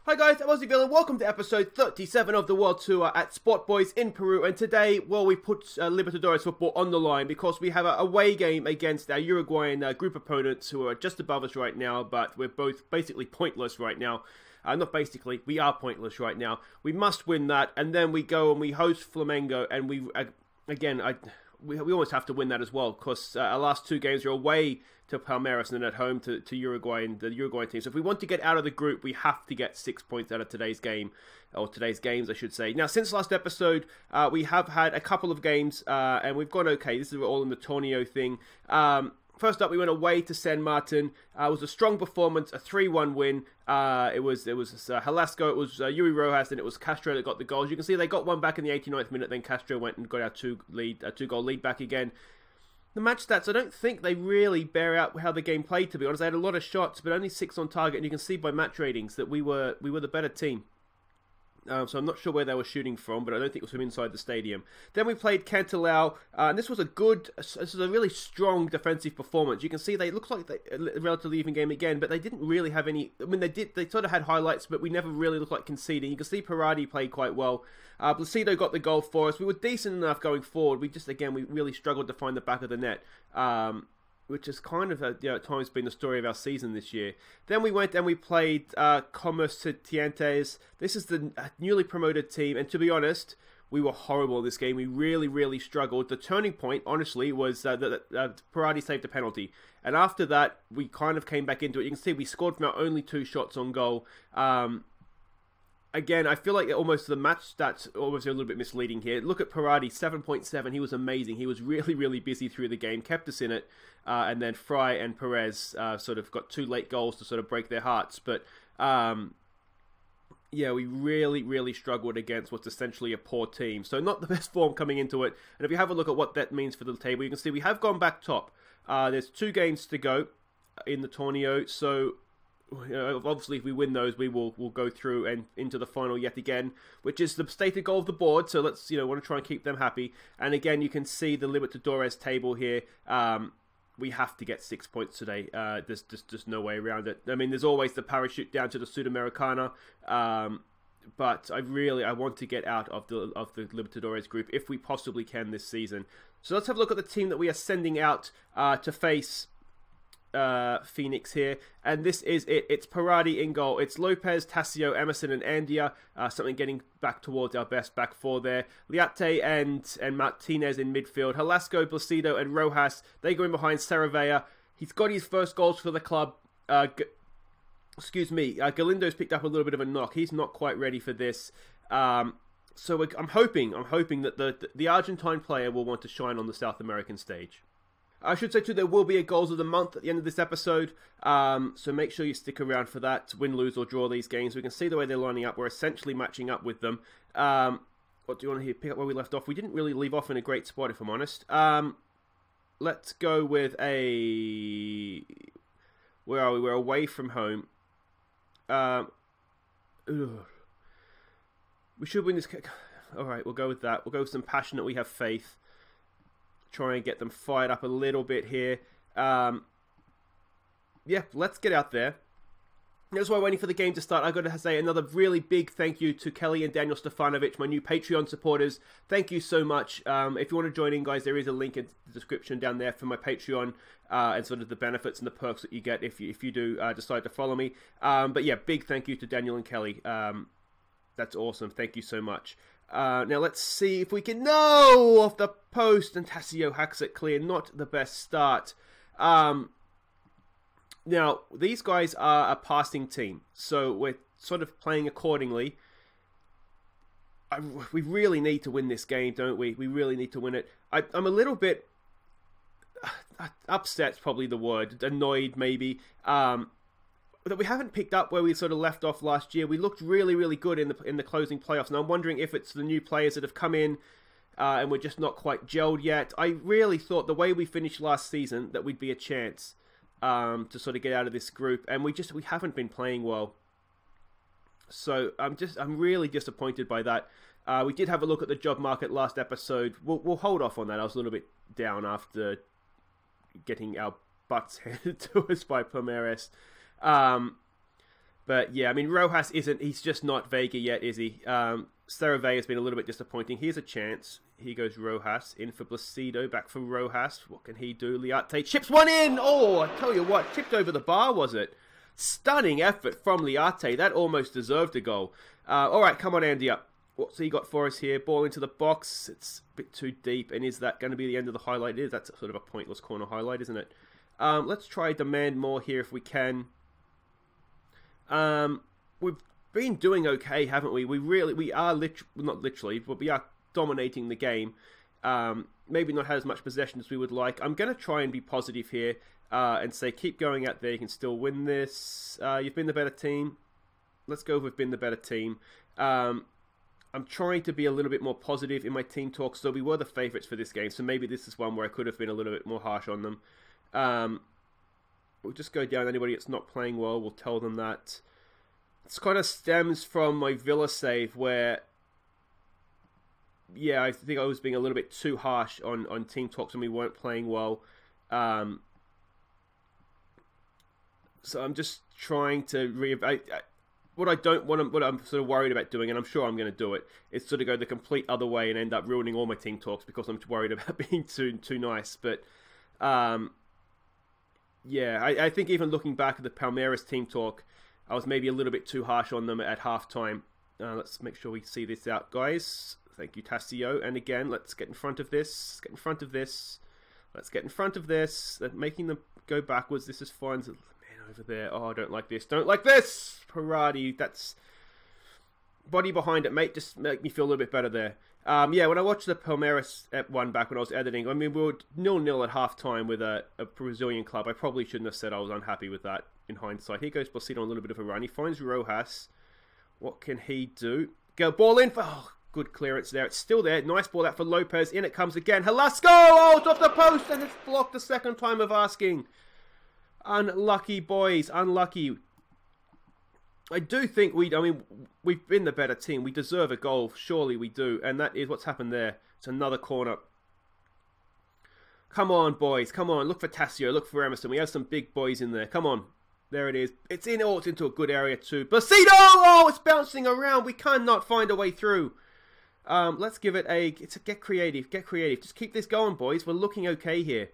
Hi guys, I'm Aussie and welcome to episode 37 of the World Tour at Sport Boys in Peru. And today, well, we put Libertadores football on the line because we have a away game against our Uruguayan group opponents who are just above us right now, but we're both basically pointless right now. Not basically, we are pointless right now. We must win that, and then we go and we host Flamengo, and we always have to win that as well, because our last two games are away to Palmeiras and then at home to Uruguay and the Uruguayan team. So if we want to get out of the group, we have to get 6 points out of today's game, or today's games, I should say. Now, since last episode, we have had a couple of games, and we've gone okay. This is all in the Torneo thing. First up, we went away to San Martin. It was a strong performance, a 3-1 win. It was Velasco, it was Yuri Rojas, and it was Castro that got the goals. You can see they got one back in the 89th minute, then Castro went and got our two-goal lead back again. The match stats, I don't think they really bear out how the game played, to be honest. They had a lot of shots, but only 6 on target, and you can see by match ratings that we were the better team. So I'm not sure where they were shooting from, but I don't think it was from inside the stadium. Then we played Cantilao, and this was a really strong defensive performance. You can see they looked like a relatively even game again, but they didn't really have any. I mean, they sort of had highlights, but we never really looked like conceding. You can see Paradi played quite well. Placido got the goal for us. We were decent enough going forward. We really struggled to find the back of the net. Which has kind of at times been the story of our season this year. Then we went and we played Comerciantes. This is the newly promoted team, and to be honest, we were horrible in this game. We really struggled. The turning point, honestly, was that Paradi saved a penalty. And after that, we kind of came back into it. You can see we scored from our only 2 shots on goal. Again, I feel like almost the match stats almost a little bit misleading here. Look at Paradi, 7.7. He was amazing. He was really busy through the game, kept us in it. And then Fry and Perez sort of got 2 late goals to sort of break their hearts. But yeah, we really struggled against what's essentially a poor team. So not the best form coming into it. And if you have a look at what that means for the table, you can see we have gone back top. There's 2 games to go in the Torneo. So obviously, if we win those, we will go through and into the final yet again, which is the stated goal of the board. So let's want to try and keep them happy. And again, you can see the Libertadores table here. We have to get 6 points today. There's just no way around it. I mean, there's always the parachute down to the Sudamericana, but I want to get out of the Libertadores group if we possibly can this season. So let's have a look at the team that we are sending out to face Fenix here, and this is it. It's Paradi in goal. It's Lopez, Tassio, Emerson, and Andia. Something getting back towards our best back four there. Liate and Martinez in midfield. Velasco, Placido, and Rojas. They go in behind Saravea. He's got his first goals for the club. Galindo's picked up a little bit of a knock. He's not quite ready for this. So I'm hoping that the Argentine player will want to shine on the South American stage. I should say too, there will be a goals of the month at the end of this episode, so make sure you stick around for that. Win, lose, or draw these games. We can see the way they're lining up. We're essentially matching up with them. What do you want to hear? Pick up where we left off. We didn't really leave off in a great spot, if I'm honest. Let's go with a... Where are we? We're away from home. We should win this... Alright, we'll go with that. We'll go with some passion that we have faith. Try and get them fired up a little bit here. Yeah, let's get out there. That's why waiting for the game to start, I've got to say another really big thank you to Kelly and Daniel Stefanovic, my new Patreon supporters. Thank you so much. If you want to join in, guys, there is a link in the description down there for my Patreon and sort of the benefits and the perks that you get if you do decide to follow me. But yeah, big thank you to Daniel and Kelly. That's awesome. Thank you so much. Now let's see if we can... No! Off the post, and Tassio hacks it clear. Not the best start. Now, these guys are a passing team, so we're sort of playing accordingly. We really need to win this game, don't we? We really need to win it. I'm a little bit... upset's probably the word. Annoyed, maybe. That we haven't picked up where we sort of left off last year. We looked really good in the closing playoffs, and I'm wondering if it's the new players that have come in and we're just not quite gelled yet. I really thought the way we finished last season that we'd be a chance to sort of get out of this group, and we haven't been playing well. So I'm really disappointed by that. We did have a look at the job market last episode. We'll hold off on that. I was a little bit down after getting our butts handed to us by Palmeiras. But yeah, I mean, Rojas isn't, he's just not Vega yet, is he? Saravea has been a little bit disappointing. Here's a chance. Here goes Rojas, in for Placido, back for Rojas. What can he do? Liate chips one in! Oh, I tell you what, tipped over the bar, was it? Stunning effort from Liate. That almost deserved a goal. Alright, come on, Andy up. What's he got for us here? Ball into the box. It's a bit too deep. And is that going to be the end of the highlight? It is. That's sort of a pointless corner highlight, isn't it? Let's try demand more here if we can. We've been doing okay, haven't we? We are not literally, but we are dominating the game. Maybe not have as much possession as we would like. I'm going to try and be positive here and say keep going out there. You can still win this. You've been the better team. Let's go with been the better team. I'm trying to be a little bit more positive in my team talks, so we were the favourites for this game, so maybe this is one where I could have been a little bit more harsh on them. We'll just go down anybody that's not playing well, we'll tell them that. This kind of stems from my Villa save where, yeah, I think I was being a little bit too harsh on team talks when we weren't playing well. So I'm just trying to what I'm sort of worried about doing, and I'm sure I'm going to do it, is sort of go the complete other way and end up ruining all my team talks because I'm worried about being too nice. But yeah, I think even looking back at the Palmeiras team talk, I was maybe a little bit too harsh on them at halftime. Let's make sure we see this out, guys. Thank you, Tassio. And again, let's get in front of this. Let's get in front of this. Let's get in front of this. Making them go backwards. This is fine. Over there. Oh, I don't like this. Don't like this! Parati, that's... Body behind it, mate. Just make me feel a little bit better there. Yeah, when I watched the Palmeiras one back when I was editing, I mean, we were 0-0 at half-time with a Brazilian club. I probably shouldn't have said I was unhappy with that in hindsight. Here goes Placido on a little bit of a run. He finds Rojas. What can he do? Go ball in for... Oh, good clearance there. It's still there. Nice ball out for Lopez. In it comes again. Velasco! Oh, it's off the post, and it's blocked the second time of asking. Unlucky, boys. Unlucky. I do think we've been the better team. We deserve a goal. Surely we do. And that is what's happened there. It's another corner. Come on, boys. Come on. Look for Tassio. Look for Emerson. We have some big boys in there. Come on. There it is. It's in. Oh, it's into a good area too. Placido! Oh, it's bouncing around. We cannot find a way through. Let's give it a... Get creative. Get creative. Just keep this going, boys. We're looking okay here.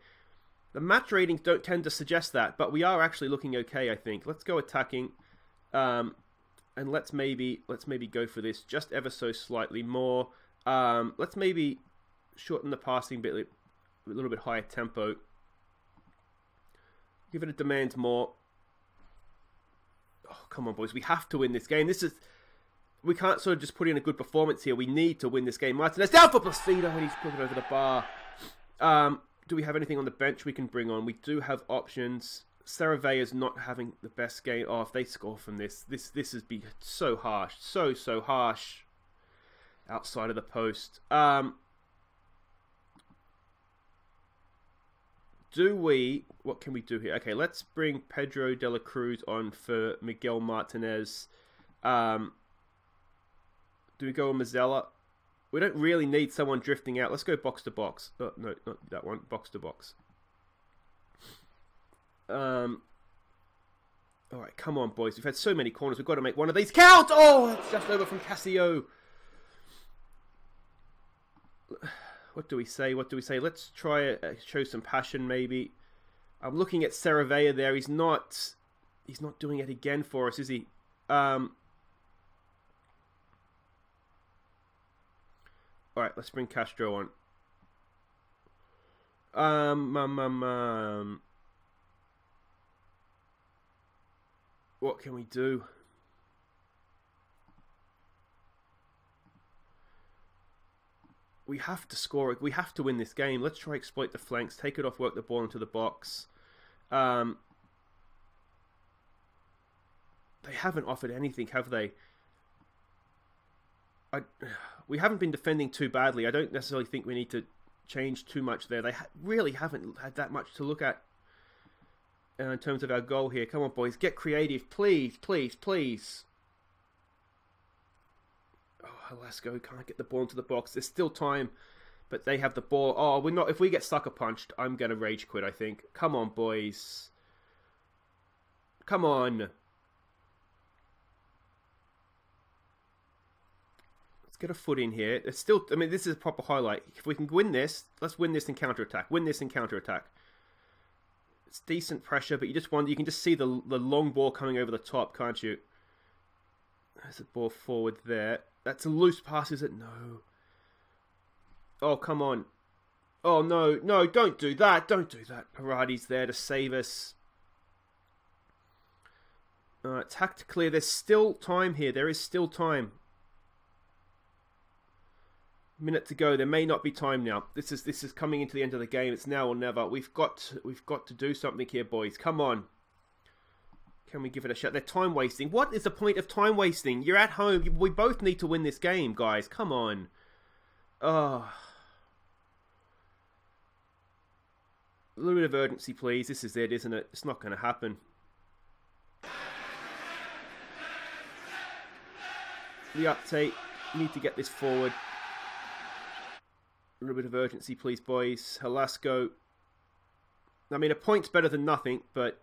The match ratings don't tend to suggest that, but we are actually looking okay, I think. Let's go attacking, and let's maybe go for this just ever so slightly more. Let's maybe shorten the passing bit, a little bit higher tempo. Give it a demand more. Oh, come on, boys. We have to win this game. We can't sort of just put in a good performance here. We need to win this game. Martinez down for Placido, and he's put it over the bar. Do we have anything on the bench we can bring on? We do have options. Saravea is not having the best game. Oh, if they score from this has been so harsh. So harsh. Outside of the post. What can we do here? Okay, let's bring Pedro de la Cruz on for Miguel Martinez. Do we go with Mazzella? We don't really need someone drifting out. Let's go box to box. Oh, no, not that one. Box to box. Alright, come on, boys. We've had so many corners. We've got to make one of these count! Oh, it's just over from Cassio. What do we say? What do we say? Let's try show some passion, maybe. I'm looking at Saravea there. He's not doing it again for us, is he? Alright, let's bring Castro on. What can we do? We have to score. We have to win this game. Let's try exploit the flanks. Take it off, work the ball into the box. They haven't offered anything, have they? We haven't been defending too badly. I don't necessarily think we need to change too much there. They really haven't had that much to look at in terms of our goal here. Come on, boys. Get creative. Please, please, please. Oh, Velasco can't get the ball into the box. There's still time, but they have the ball. Oh, we're not. If we get sucker punched, I'm going to rage quit, I think. Come on, boys. Come on. get a foot in here. It's still, I mean, this is a proper highlight. If we can win this, let's win this in counter-attack. Win this in counter-attack. It's decent pressure, but you just wonder, you can just see the long ball coming over the top, can't you? There's a ball forward there. That's a loose pass, is it? No. Oh, come on. Oh, no. No, don't do that. Don't do that. Parati's there to save us. Tactically, there's still time here. There is still time. Minute to go. There may not be time now. This is coming into the end of the game. It's now or never. We've got to do something here, boys. Come on. Can we give it a shot? They're time wasting. What is the point of time wasting? You're at home. We both need to win this game, guys. Come on. Oh. A little bit of urgency, please. This is it, isn't it? It's not going to happen. The update. Need to get this forward. A little bit of urgency, please, boys. Velasco. I mean, a point's better than nothing, but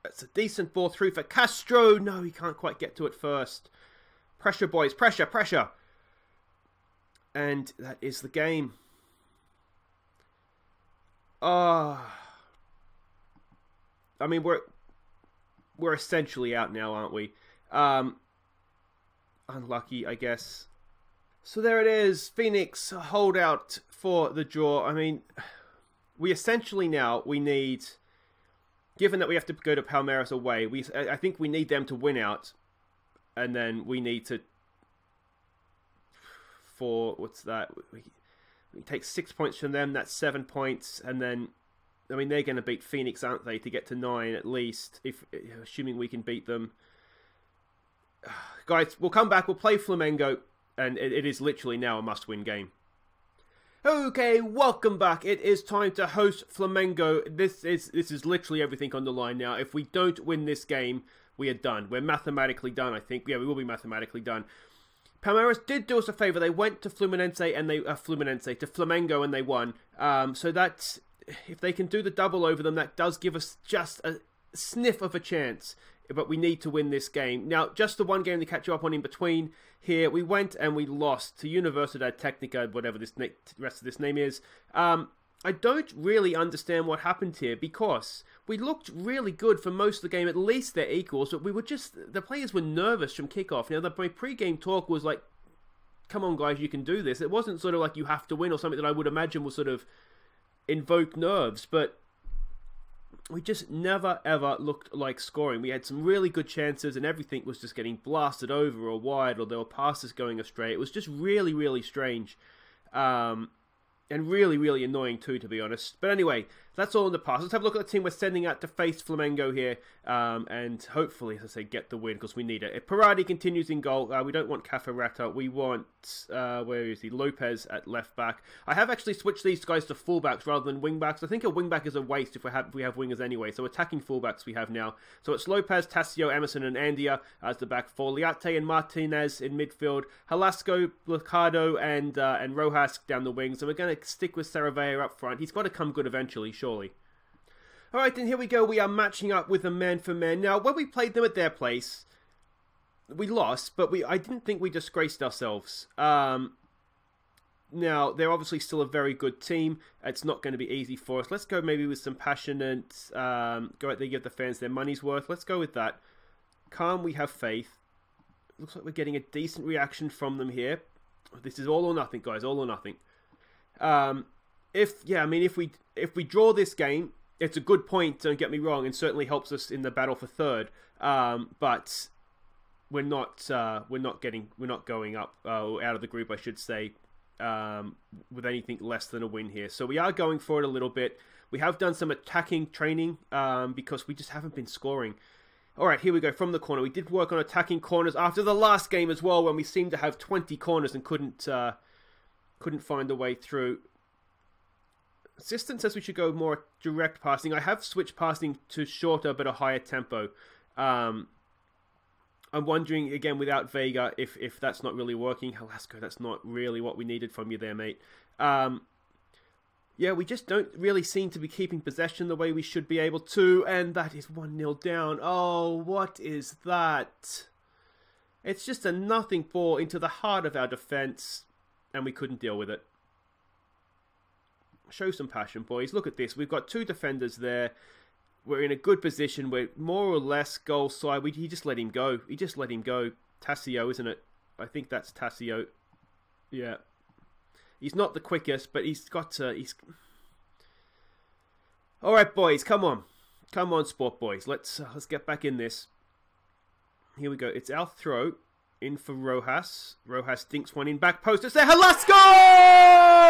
that's a decent ball through for Castro. No, he can't quite get to it first. Pressure, boys. Pressure, pressure. And that is the game. I mean, we're essentially out now, aren't we? Unlucky, I guess. So there it is. Fenix hold out for the draw. I mean, we essentially now, we need, given that we have to go to Palmeiras away, I think we need them to win out. And then we need to, what's that? We take 6 points from them. That's 7 points. And then, I mean, they're going to beat Fenix, aren't they? To get to 9 at least, assuming we can beat them. Guys, we'll come back. We'll play Flamengo. And it is literally now a must-win game. Okay, welcome back. It is time to host Flamengo. This is literally everything on the line now. If we don't win this game, we are done. We're mathematically done, I think. Yeah, we will be mathematically done. Palmeiras did do us a favour. They went to Fluminense and to Flamengo and they won. So that's, if they can do the double over them, that does give us just a sniff of a chance. But we need to win this game. Now, just the one game to catch you up on in between here. We went and we lost to Universidad Técnica, whatever this rest of this name is. I don't really understand what happened here because we looked really good for most of the game. At least they're equals, but we were just, the players were nervous from kickoff. Now, my pre-game talk was like, come on, guys, you can do this. It wasn't sort of like you have to win or something that I would imagine will sort of invoke nerves, but we just never, ever looked like scoring. We had some really good chances and everything was just getting blasted over or wide or there were passes going astray. It was just really, really strange. And really, really annoying too, to be honest. But anyway, that's all in the past. Let's have a look at the team we're sending out to face Flamengo here. And hopefully, as I say, get the win because we need it. If Parati continues in goal, we don't want Cafarata. We want, where is he? Lopez at left back. I have actually switched these guys to fullbacks rather than wingbacks. I think a wingback is a waste if we have wingers anyway. So attacking fullbacks we have now. So it's Lopez, Tassio, Emerson and Andia as the back four. Liate and Martinez in midfield. Velasco, Liccardo and Rojas down the wings. And we're going to stick with Saravea up front. He's got to come good eventually, surely. Alright, then here we go. We are matching up with a man for man. Now, when we played them at their place, we lost, but I didn't think we disgraced ourselves. Now, they're obviously still a very good team. It's not going to be easy for us. Let's go maybe with some passionate, go out there, give the fans their money's worth. Let's go with that. Calm, we have faith. Looks like we're getting a decent reaction from them here. This is all or nothing, guys. All or nothing. If we draw this game, it's a good point, don't get me wrong, and certainly helps us in the battle for third. But we're not going up out of the group, I should say, with anything less than a win here. So we are going for it a little bit. We have done some attacking training because we just haven't been scoring. All right, here we go from the corner. We did work on attacking corners after the last game as well, when we seemed to have 20 corners and couldn't find a way through. Assistant says we should go more direct passing. I have switched passing to shorter but a higher tempo. I'm wondering, again, without Vega, if that's not really working. Velasco, that's not really what we needed from you there, mate. Yeah, we just don't really seem to be keeping possession the way we should be able to. And that is 1-0 down. Oh, what is that? It's just a nothing ball into the heart of our defence, and we couldn't deal with it. Show some passion, boys. Look at this. We've got 2 defenders there. We're in a good position. We're more or less goal side. He just let him go. He just let him go. Tassio, isn't it? I think that's Tassio. Yeah. He's not the quickest, but he's got to... Alright, boys. Come on. Come on, sport boys. Let's get back in this. Here we go. It's our throw. In for Rojas. Rojas dinks one in, back post. It's there. Velasco!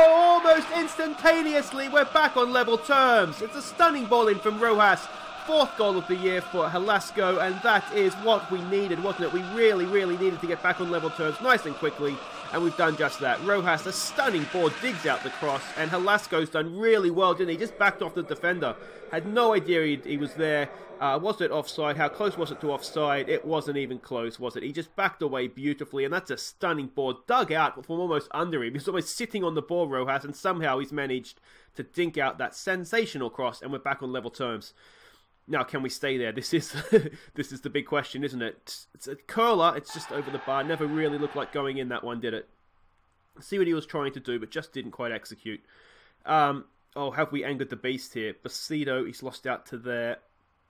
Almost instantaneously, we're back on level terms. It's a stunning ball in from Rojas. 4th goal of the year for Velasco, and that is what we needed, wasn't it? We really, really needed to get back on level terms nice and quickly, and we've done just that. Rojas, a stunning ball, digs out the cross, and Velasco's done really well, didn't he? Just backed off the defender. Had no idea he was there. Was it offside? How close was it to offside? It wasn't even close, was it? He just backed away beautifully, and that's a stunning ball. Dug out from almost under him. He's almost sitting on the ball, Rojas, and somehow he's managed to dink out that sensational cross, and we're back on level terms. Now, can we stay there? This is this is the big question, isn't it? It's a curler. It's just over the bar. Never really looked like going in, that one, did it? See what he was trying to do, but just didn't quite execute. Oh, have we angered the beast here? Bacido, he's lost out to there.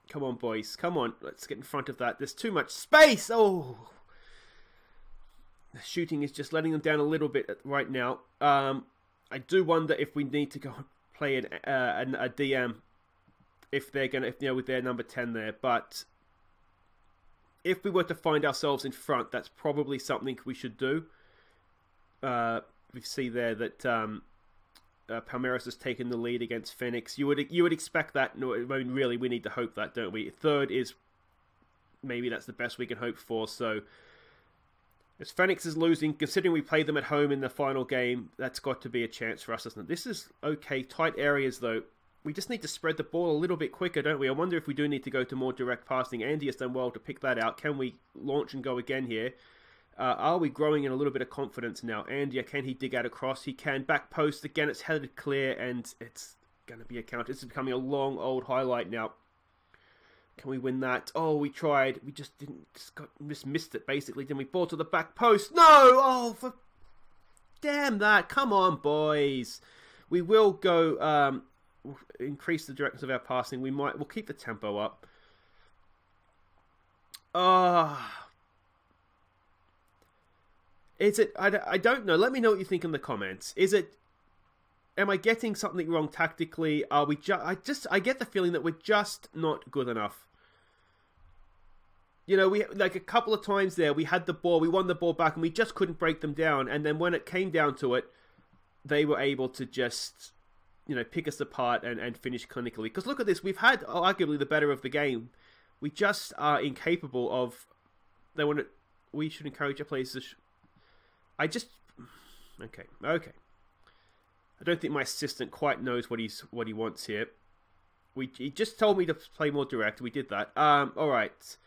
Come on, boys. Come on. Let's get in front of that. There's too much space. Oh. The shooting is just letting them down a little bit right now. I do wonder if we need to go and play a DM if they're going to, with their number 10 there. But if we were to find ourselves in front, that's probably something we should do. We see there that Palmeiras has taken the lead against Fenix. You would expect that. No, I mean, really, we need to hope that, don't we? 3rd is maybe that's the best we can hope for. So, as Fenix is losing, considering we played them at home in the final game, that's got to be a chance for us, isn't it? This is okay. Tight areas, though. We just need to spread the ball a little bit quicker, don't we? I wonder if we do need to go to more direct passing. Andy has done well to pick that out. Can we launch and go again here? Are we growing in a little bit of confidence now? Andy, can he dig out across? He can. Back post. Again, it's headed clear, and it's going to be a counter. This is becoming a long, old highlight now. Can we win that? Oh, we tried. We just didn't. Just missed it, basically. Didn't we? Ball to the back post. No! Oh, for... Damn that. Come on, boys. We will go... increase the directness of our passing. We'll keep the tempo up. Is it? I don't know. Let me know what you think in the comments. Is it? Am I getting something wrong tactically? Are we I get the feeling that we're just not good enough. We like a couple of times there. We had the ball. We won the ball back, and we just couldn't break them down. And then when it came down to it, they were able to just pick us apart and finish clinically. Because look at this. We've had arguably the better of the game. We just are incapable of... We should encourage our players to... Okay. I don't think my assistant quite knows what he wants here. He just told me to play more direct. We did that. All right.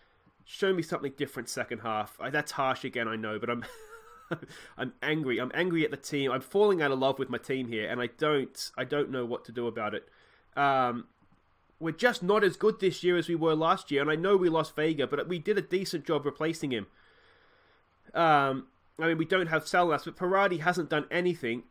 Show me something different second half. That's harsh again, I know, but I'm angry. I'm angry at the team. I'm falling out of love with my team here, and I don't know what to do about it. We're just not as good this year as we were last year, and I know we lost Vega, but we did a decent job replacing him. I mean, we don't have Salas, but Parati hasn't done anything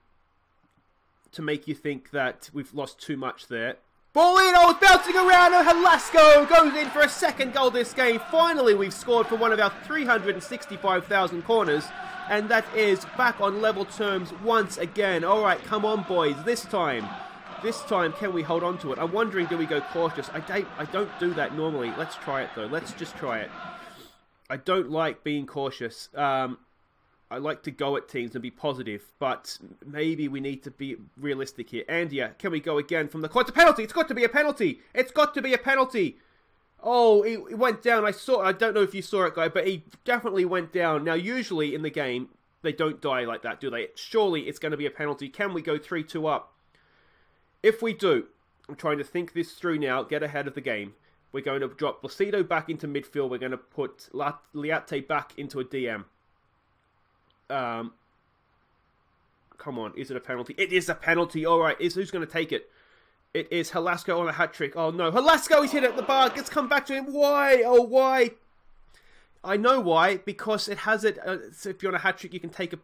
to make you think that we've lost too much there. Ball in, it's bouncing around, and Velasco goes in for a 2nd goal this game. Finally, we've scored for one of our 365,000 corners, and that is back on level terms once again. All right, come on, boys. This time, can we hold on to it? I'm wondering, do we go cautious? I don't do that normally. Let's try it, though. Let's just try it. I don't like being cautious. I like to go at teams and be positive, but maybe we need to be realistic here. Andia, can we go again from the corner? It's a penalty! It's got to be a penalty! It's got to be a penalty! Oh, he went down. I don't know if you saw it, guy, but he definitely went down. Now, usually in the game, they don't die like that, do they? Surely it's going to be a penalty. Can we go 3-2 up? If we do, I'm trying to think this through now, get ahead of the game. We're going to drop Placido back into midfield. We're going to put Liate back into a DM. Come on, is it a penalty? It is a penalty. All right, who's going to take it? It is Velasco on a hat-trick. Oh, no. Velasco, he's hit at the bar. Let's come back to him. Why? Oh, why? I know why, because it has it. So if you're on a hat trick, you can take a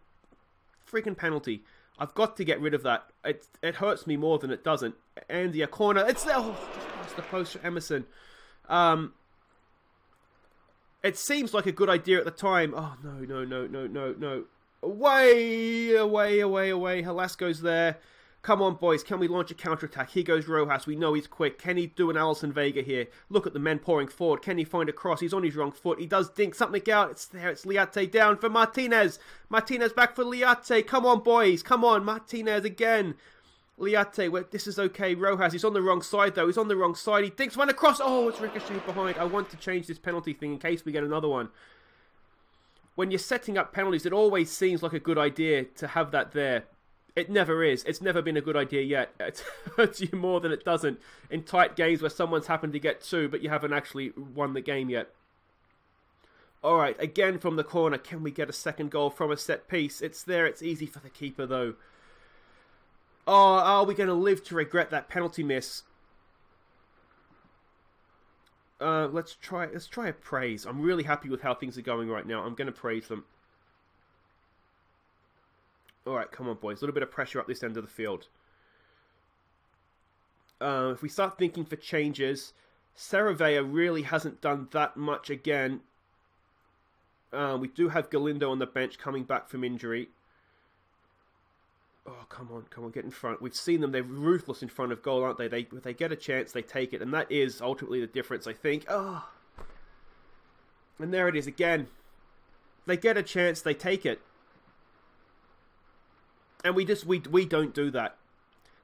freaking penalty. I've got to get rid of that. It hurts me more than it doesn't. Andy, a corner. It's the post for Emerson. It seems like a good idea at the time. Oh, no. Away. Velasco's there. Come on, boys. Can we launch a counter-attack? Here goes Rojas. We know he's quick. Can he do an Alisson Vega here? Look at the men pouring forward. Can he find a cross? He's on his wrong foot. He does dink something out. It's there. It's Liate down for Martinez. Martinez back for Liate. Come on, boys. Come on. Martinez again. Liate. This is okay. Rojas. He's on the wrong side, though. He's on the wrong side. He dinks one across. Oh, it's ricocheted behind. I want to change this penalty thing in case we get another one. When you're setting up penalties, it always seems like a good idea to have that there. It never is. It's never been a good idea yet. It hurts you more than it doesn't in tight games where someone's happened to get two, but you haven't actually won the game yet. All right, again from the corner. Can we get a second goal from a set piece? It's there. It's easy for the keeper, though. Oh, are we going to live to regret that penalty miss? Let's try a praise. I'm really happy with how things are going right now. I'm going to praise them. All right, come on, boys. A little bit of pressure up this end of the field. If we start thinking for changes, Saravea really hasn't done that much again. We do have Galindo on the bench coming back from injury. Oh, come on, get in front. We've seen them. They're ruthless in front of goal, aren't they? If they get a chance, they take it. And that is ultimately the difference, I think. Oh. And there it is again. They get a chance, they take it. And we don't do that.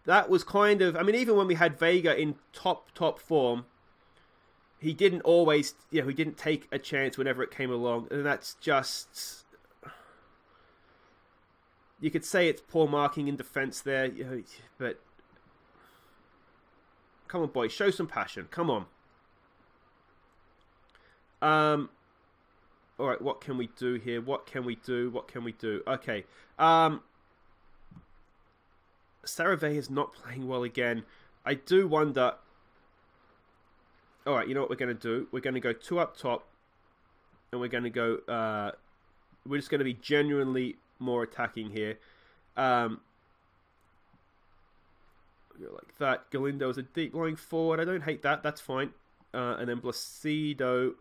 That was kind of... I mean, even when we had Vega in top form, he didn't always... he didn't take a chance whenever it came along. And that's just... You could say it's poor marking in defence there, but... Come on, boys. Show some passion. Come on. Alright, what can we do here? What can we do? Okay. Saravea is not playing well again. I do wonder... Alright, you know what we're going to do? We're going to go two up top. And we're going to go... we're just going to be genuinely more attacking here. Like that. Galindo is a deep lying forward. I don't hate that. That's fine. And then Placido...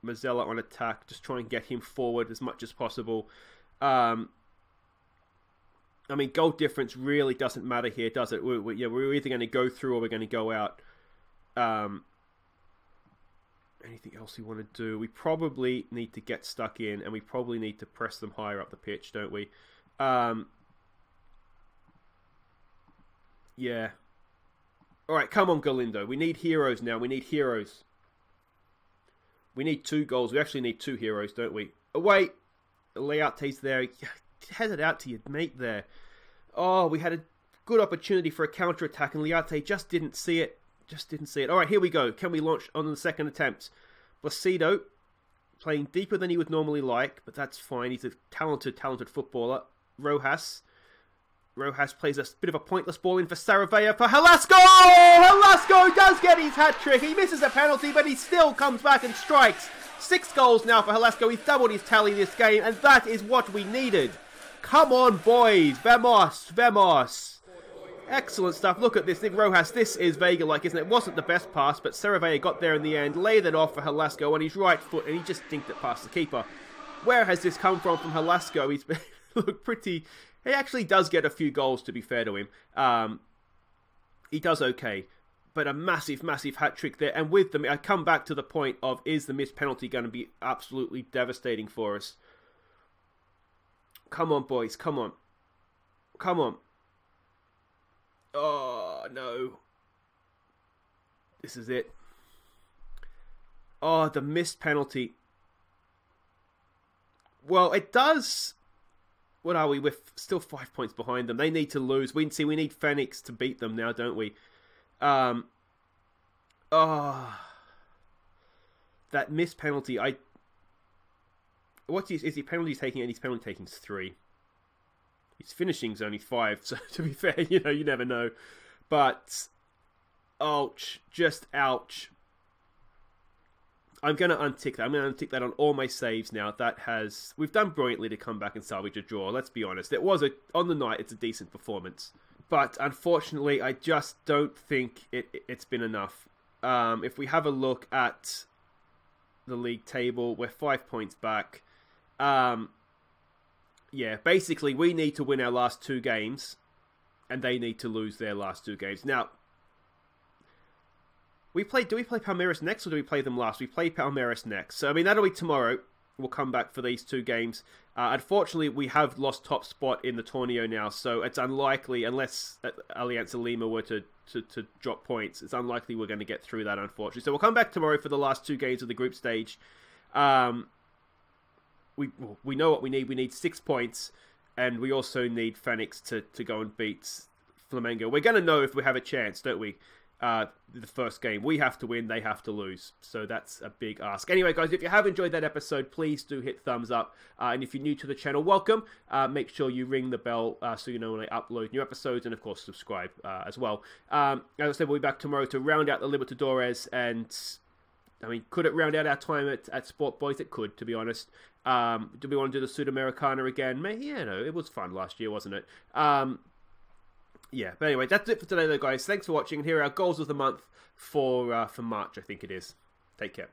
Mazzella on attack. Just try and get him forward as much as possible. I mean, goal difference really doesn't matter here, does it? We're either going to go through or we're going to go out. Anything else we want to do? We probably need to get stuck in, and we probably need to press them higher up the pitch, don't we? Yeah. All right, come on, Galindo. We need heroes now. We need heroes. We need 2 goals. We actually need 2 heroes, don't we? Oh, wait. Leate's there. Head it out to your mate there. Oh, we had a good opportunity for a counter-attack, and Liate just didn't see it. All right, here we go. Can we launch on the second attempt? Placido, playing deeper than he would normally like, but that's fine. He's a talented footballer. Rojas plays a bit of a pointless ball in for Saravea for Velasco! Velasco does get his hat-trick. He misses a penalty, but he still comes back and strikes. 6 goals now for Velasco. He's doubled his tally this game, and that is what we needed. Come on, boys. Vamos. Excellent stuff. Look at this. Rojas, this is Vega-like, isn't it? It wasn't the best pass, but Saravea got there in the end, laid it off for Velasco on his right foot, and he just dinked it past the keeper. Where has this come from Velasco? He's been look pretty... He actually does get a few goals, to be fair to him. He does okay. But a massive hat-trick there. And with them, I come back to the point of, is the missed penalty going to be absolutely devastating for us? Come on, boys. Come on. Oh, no. This is it. Oh, the missed penalty. Well, it does... What are we? We're still 5 points behind them. They need to lose. We need Fenix to beat them now, don't we? That missed penalty. Is he penalty taking? And he's penalty taking 3. His finishing's only 5. So to be fair, you never know. But ouch, just ouch. I'm going to untick that. I'm going to untick that on all my saves now. We've done brilliantly to come back and salvage a draw. Let's be honest. On the night, it's a decent performance. But unfortunately, I just don't think it's been enough. If we have a look at the league table, we're 5 points back. Basically, we need to win our last 2 games, and they need to lose their last 2 games. Now, do we play Palmeiras next, or do we play them last? We play Palmeiras next. So, I mean, that'll be tomorrow. We'll come back for these 2 games. Unfortunately, we have lost top spot in the Torneo now, so it's unlikely, unless Alianza Lima were to drop points, it's unlikely we're going to get through that, unfortunately. So we'll come back tomorrow for the last 2 games of the group stage. We know what we need. We need 6 points, and we also need Fenix to go and beat Flamengo. We're going to know if we have a chance, don't we? The first game. We have to win, they have to lose. So that's a big ask. Anyway, guys, if you have enjoyed that episode, please do hit thumbs up. And if you're new to the channel, welcome. Make sure you ring the bell so you know when I upload new episodes, and of course subscribe as well. As I said, we'll be back tomorrow to round out the Libertadores, and I mean, could it round out our time at Sport Boys? It could, to be honest. Do we want to do the Sudamericana again? Maybe, it was fun last year, wasn't it? But anyway, that's it for today, though, guys. Thanks for watching. Here are our goals of the month for March, I think it is. Take care.